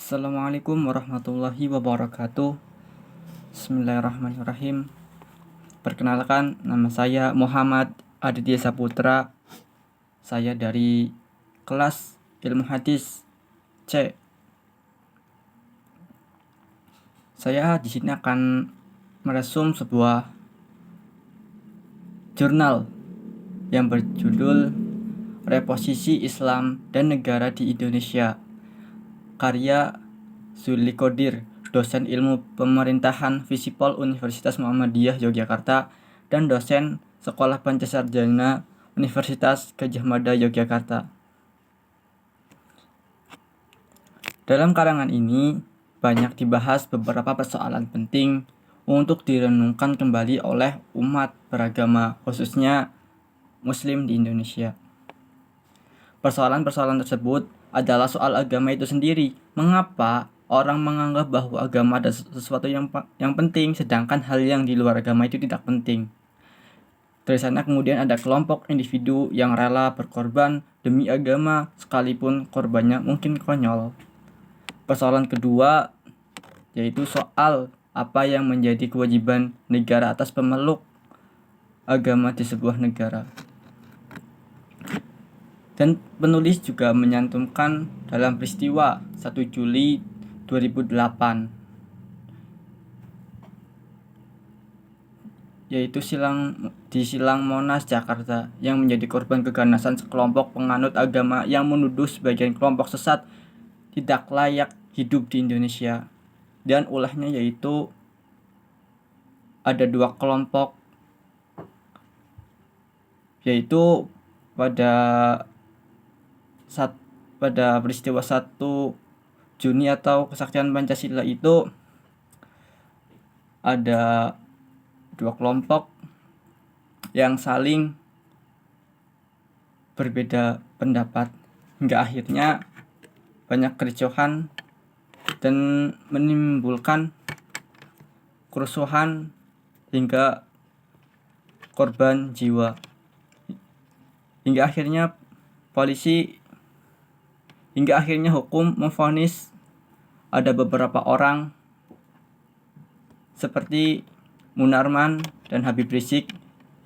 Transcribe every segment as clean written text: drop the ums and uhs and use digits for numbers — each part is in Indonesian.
Assalamualaikum warahmatullahi wabarakatuh. Bismillahirrahmanirrahim. Perkenalkan, nama saya Muhammad Aditya Saputra. Saya dari kelas Ilmu Hadis C. Saya di sini akan meresum sebuah jurnal yang berjudul Reposisi Islam dan Negara di Indonesia, karya Zully Qodir, dosen ilmu pemerintahan Visipol Universitas Muhammadiyah Yogyakarta dan dosen Sekolah Pancasarjana Universitas Gadjah Mada Yogyakarta. Dalam karangan ini banyak dibahas beberapa persoalan penting untuk direnungkan kembali oleh umat beragama, khususnya Muslim di Indonesia. Persoalan-persoalan tersebut adalah soal agama itu sendiri. Mengapa orang menganggap bahwa agama adalah sesuatu yang penting, sedangkan hal yang di luar agama itu tidak penting? Dari sana kemudian ada kelompok individu yang rela berkorban demi agama, sekalipun korbannya mungkin konyol. Persoalan kedua yaitu soal apa yang menjadi kewajiban negara atas pemeluk agama di sebuah negara. Dan penulis juga menyantumkan dalam peristiwa 1 Juli 2008, yaitu di Silang Monas, Jakarta, yang menjadi korban keganasan sekelompok penganut agama yang menuduh sebagian kelompok sesat tidak layak hidup di Indonesia. Dan ulahnya yaitu ada dua kelompok, yaitu pada peristiwa 1 Juni atau kesaktian Pancasila itu ada dua kelompok yang saling berbeda pendapat hingga akhirnya banyak kericuhan dan menimbulkan kerusuhan hingga korban jiwa. Hingga akhirnya hukum memvonis ada beberapa orang seperti Munarman dan Habib Rizik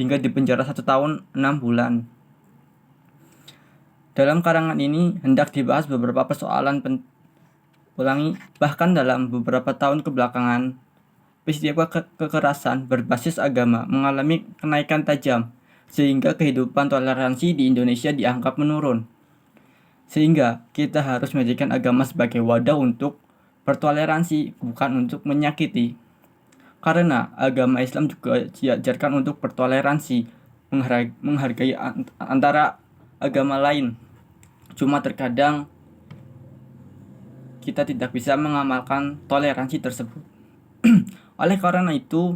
hingga dipenjara 1 tahun 6 bulan. Dalam karangan ini hendak dibahas beberapa persoalan bahkan dalam beberapa tahun kebelakangan, peristiwa kekerasan berbasis agama mengalami kenaikan tajam, sehingga kehidupan toleransi di Indonesia dianggap menurun. Sehingga kita harus menjadikan agama sebagai wadah untuk bertoleransi, bukan untuk menyakiti. Karena agama Islam juga diajarkan untuk bertoleransi, menghargai antara agama lain. Cuma terkadang kita tidak bisa mengamalkan toleransi tersebut. Oleh karena itu,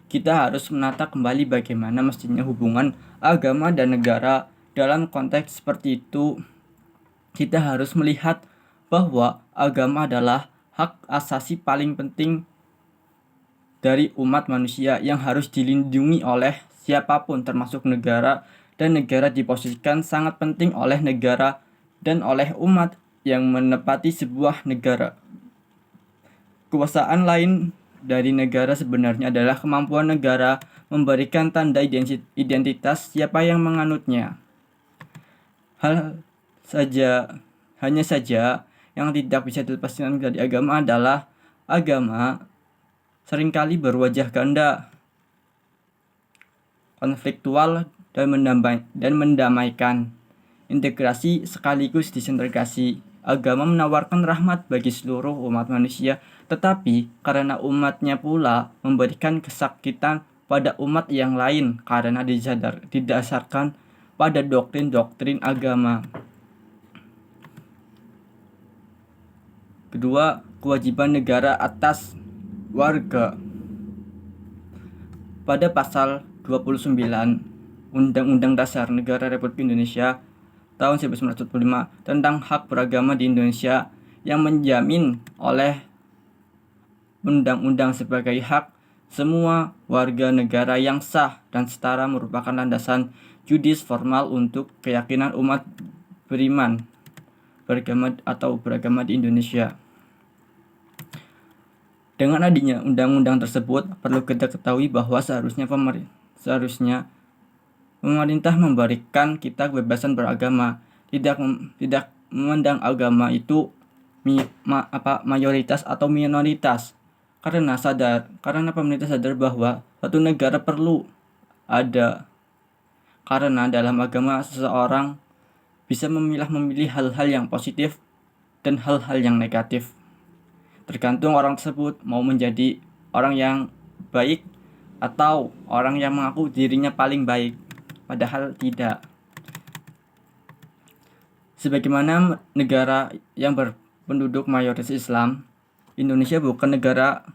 kita harus menata kembali bagaimana mestinya hubungan agama dan negara. Dalam konteks seperti itu, kita harus melihat bahwa agama adalah hak asasi paling penting dari umat manusia yang harus dilindungi oleh siapapun, termasuk negara, dan negara diposisikan sangat penting oleh negara dan oleh umat yang menepati sebuah negara. Kekuasaan lain dari negara sebenarnya adalah kemampuan negara memberikan tanda identitas siapa yang menganutnya. Hanya saja yang tidak bisa dilepaskan dari agama adalah agama seringkali berwajah ganda, konfliktual, dan mendamaikan, integrasi sekaligus disintegrasi. Agama menawarkan rahmat bagi seluruh umat manusia, tetapi karena umatnya pula memberikan kesakitan pada umat yang lain karena didasarkan pada doktrin-doktrin agama. Kedua, kewajiban negara atas warga. Pada pasal 29 Undang-Undang Dasar Negara Republik Indonesia tahun 1945 tentang hak beragama di Indonesia yang menjamin oleh undang-undang sebagai hak semua warga negara yang sah dan setara merupakan landasan juridis formal untuk keyakinan umat beriman beragama di Indonesia. Dengan adanya undang-undang tersebut, perlu kita ketahui bahwa seharusnya pemerintah memberikan kita kebebasan beragama, tidak memandang agama itu mayoritas atau minoritas. Karena pemerintah sadar bahwa suatu negara perlu ada, karena dalam agama seseorang bisa memilih hal-hal yang positif dan hal-hal yang negatif. Tergantung orang tersebut mau menjadi orang yang baik atau orang yang mengaku dirinya paling baik, padahal tidak. Sebagaimana negara yang berpenduduk mayoritas Islam, Indonesia bukan negara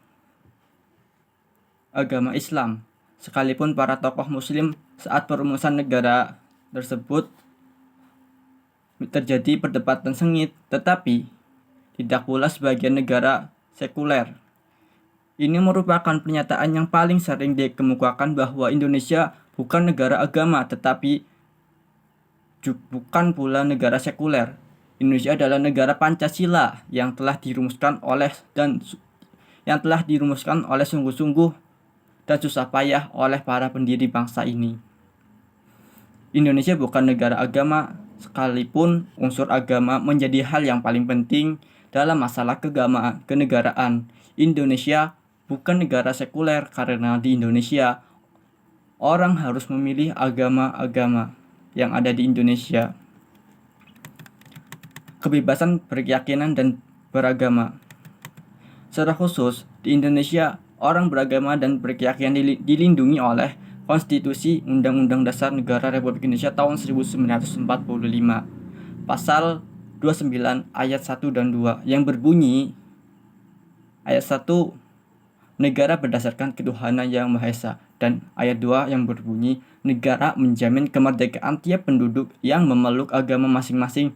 agama Islam. Sekalipun para tokoh muslim saat perumusan negara tersebut terjadi perdebatan sengit, tetapi tidak pula sebagian negara sekuler. Ini merupakan pernyataan yang paling sering dikemukakan bahwa Indonesia bukan negara agama, tetapi bukan pula negara sekuler. Indonesia adalah negara Pancasila yang telah dirumuskan oleh sungguh-sungguh dan susah payah oleh para pendiri bangsa ini. Indonesia bukan negara agama, sekalipun unsur agama menjadi hal yang paling penting dalam masalah kenegaraan. Indonesia bukan negara sekuler karena di Indonesia orang harus memilih agama-agama yang ada di Indonesia. Kebebasan berkeyakinan dan beragama. Secara khusus, di Indonesia orang beragama dan berkeyakinan dilindungi oleh Konstitusi Undang-Undang Dasar Negara Republik Indonesia tahun 1945, Pasal 29 ayat 1 dan 2 yang berbunyi, ayat 1, negara berdasarkan ketuhanan yang Maha Esa, dan ayat 2 yang berbunyi, negara menjamin kemerdekaan tiap penduduk yang memeluk agama masing-masing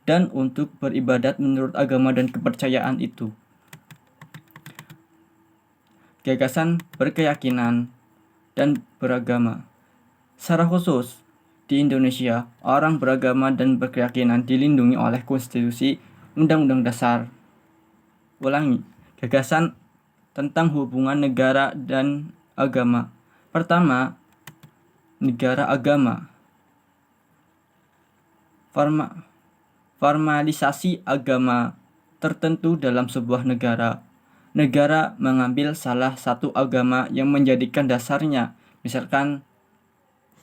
dan untuk beribadat menurut agama dan kepercayaan itu. Gagasan berkeyakinan dan beragama. Secara khusus, di Indonesia, orang beragama dan berkeyakinan dilindungi oleh Konstitusi Undang-Undang Dasar. Gagasan tentang hubungan negara dan agama. Pertama, negara agama. Formalisasi agama tertentu dalam sebuah negara. Negara mengambil salah satu agama yang menjadikan dasarnya, misalkan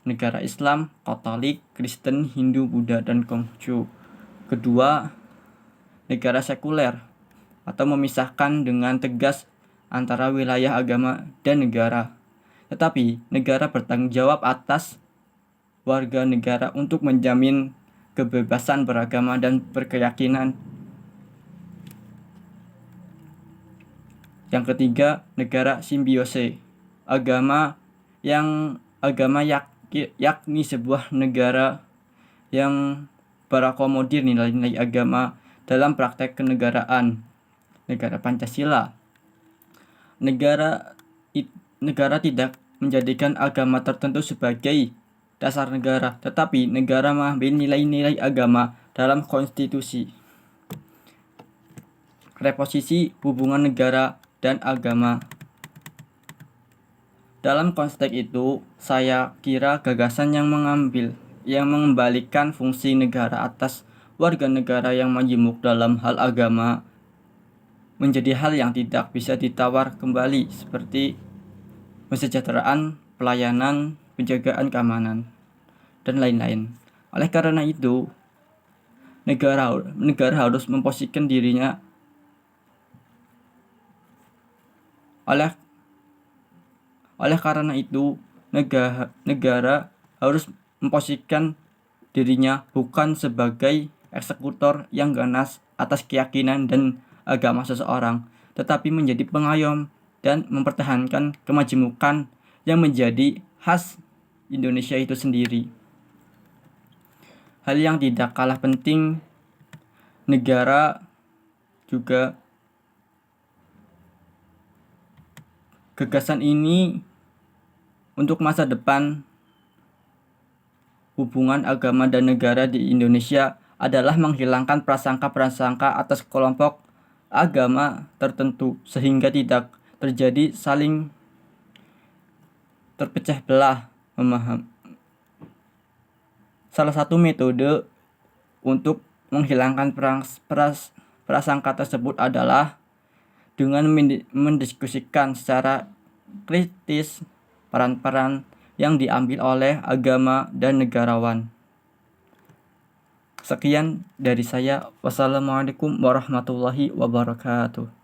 negara Islam, Katolik, Kristen, Hindu, Buddha, dan Konghucu. Kedua, negara sekuler atau memisahkan dengan tegas antara wilayah agama dan negara. Tetapi negara bertanggung jawab atas warga negara untuk menjamin kebebasan beragama dan berkeyakinan. Yang ketiga, negara simbiose. Yakni sebuah negara yang berakomodir nilai-nilai agama dalam praktek kenegaraan. Negara Pancasila. Negara tidak menjadikan agama tertentu sebagai dasar negara, tetapi negara mengambil nilai-nilai agama dalam konstitusi. Reposisi hubungan negara dan agama. Dalam konteks itu, saya kira gagasan yang mengembalikan fungsi negara atas warga negara yang majemuk dalam hal agama menjadi hal yang tidak bisa ditawar kembali, seperti kesejahteraan, pelayanan, penjagaan keamanan, dan lain-lain. Oleh karena itu, negara harus memposisikan dirinya Oleh karena itu, negara harus memposisikan dirinya bukan sebagai eksekutor yang ganas atas keyakinan dan agama seseorang, tetapi menjadi pengayom dan mempertahankan kemajemukan yang menjadi khas Indonesia itu sendiri. Hal yang tidak kalah penting, negara juga gagasan ini untuk masa depan hubungan agama dan negara di Indonesia adalah menghilangkan prasangka-prasangka atas kelompok agama tertentu sehingga tidak terjadi saling terpecah belah memaham. Salah satu metode untuk menghilangkan prasangka tersebut adalah dengan mendiskusikan secara kritis peran-peran yang diambil oleh agama dan negarawan. Sekian dari saya. Wassalamualaikum warahmatullahi wabarakatuh.